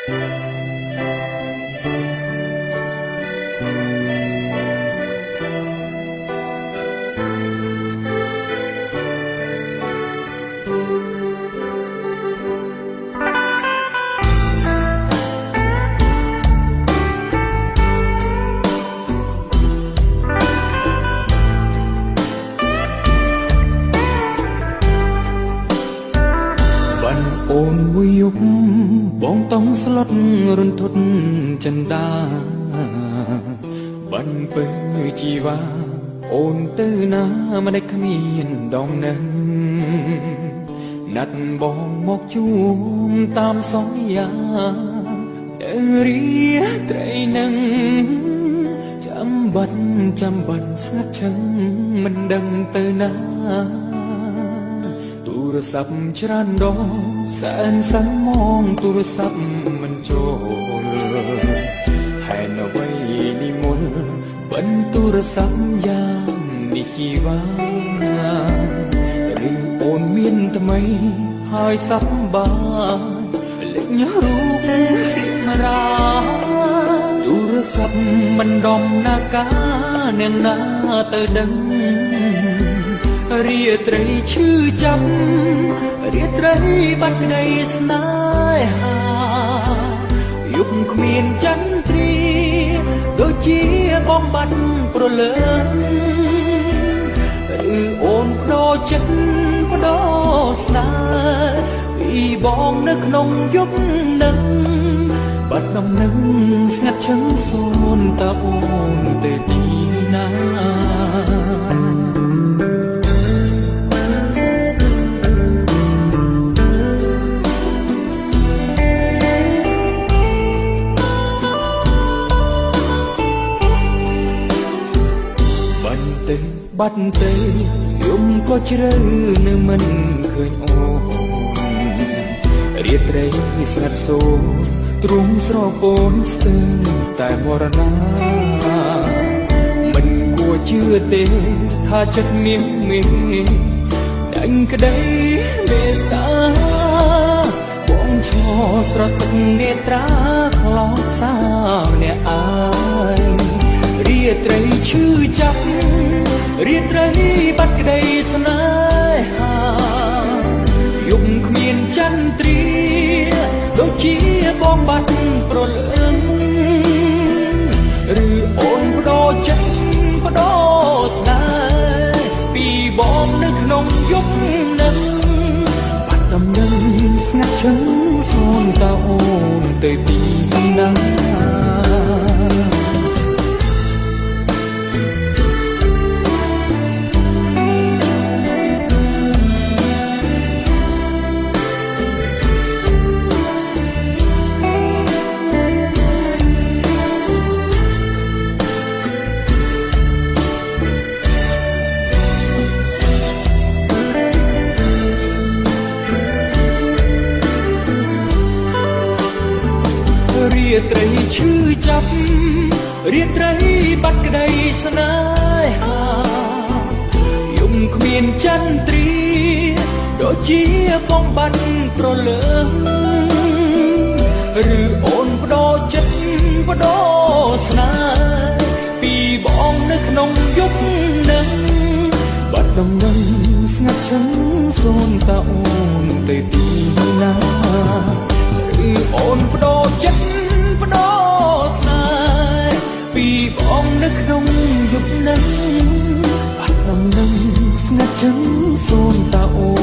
អូនមួយយប់បងต้องស្លុតរន្ធត់ចិន្តាបានពេលជីវ៉ាអូនទៅណាមិនได้គ្មានដងនឹងណាត់បងមកជួមតាមសន្យាទៅរៀត្រីនឹងចាំបាត់ស្ងាត់ឈឹងមិនដឹងទៅណាទូរស័ព្ទច្រើនដងសែនសងមងទូរស័ព្ទមិនចូលហេតុអ្វីនិមន្តបន្ទទូរស័ព្ទយ៉ាងនេះជីវ៉ាឬអូនមានថ្មីហើយសប្បាយលេចរូបមរាទូរស័ព្ទមិនដំណាកាអ្នកណាទៅដឹងរាត្រីឈឺចាប់រាត្រីបាត់ក្តីស្នេហាយប់គ្មានចន្ទ្រាដូចជាបំបត្តិប្រលើងឬអូនបដូរចិត្តបដូរស្នេហ៍ពីបងនៅក្នុងយប់នឹងបាត់ដំណឹងស្ងាត់ឈឹងសូនតើអូនទៅទីណាបាត់ទៅយំក៏ជ្រៅនៅមិនឃើញអូនរាត្រីស្ងាត់សូរទ្រង់ស្រពោនស្ទើរតែមរណាមិនគួរជឿទេថាចិត្តនាងមេដាញ់ក្តីមេត្តាបងឈរស្រទឹកនេត្រាខ្លោចសាម្នាក់ឯងរាត្រីឈឺចាប់រាត្រីបាត់ក្តីស្នេហាយប់គ្មានចន្ទ្រាដូចជាបងបាត់ប្រលើងឬអូនបដូរចិត្តបដូរស្នេហ៍ពីបងនៅក្នុងយប់នឹងបាត់ដំណឹងស្ងាត់ឈឹងសូនតើអូនទៅទីណារាត្រីឈឺចាប់រាត្រីបាត់ក្តីស្នេហាយំគ្មានចន្ទ្រាដូចជាបងបាត់ប្រលើងឬអូនបដូរចិត្តបដូរស្នេហ៍ពីបងនៅក្នុងយប់នឹងបាត់ដំណឹងស្ងាត់ឈឹងសូនតើអូនទៅទីណាឬអូនបដូរចិត្តបដូរស្នេហ៍ពីបងនៅក្នុងយប់នឹងបាត់ដំណឹងស្ងាត់ឈឹងសូនតើអូ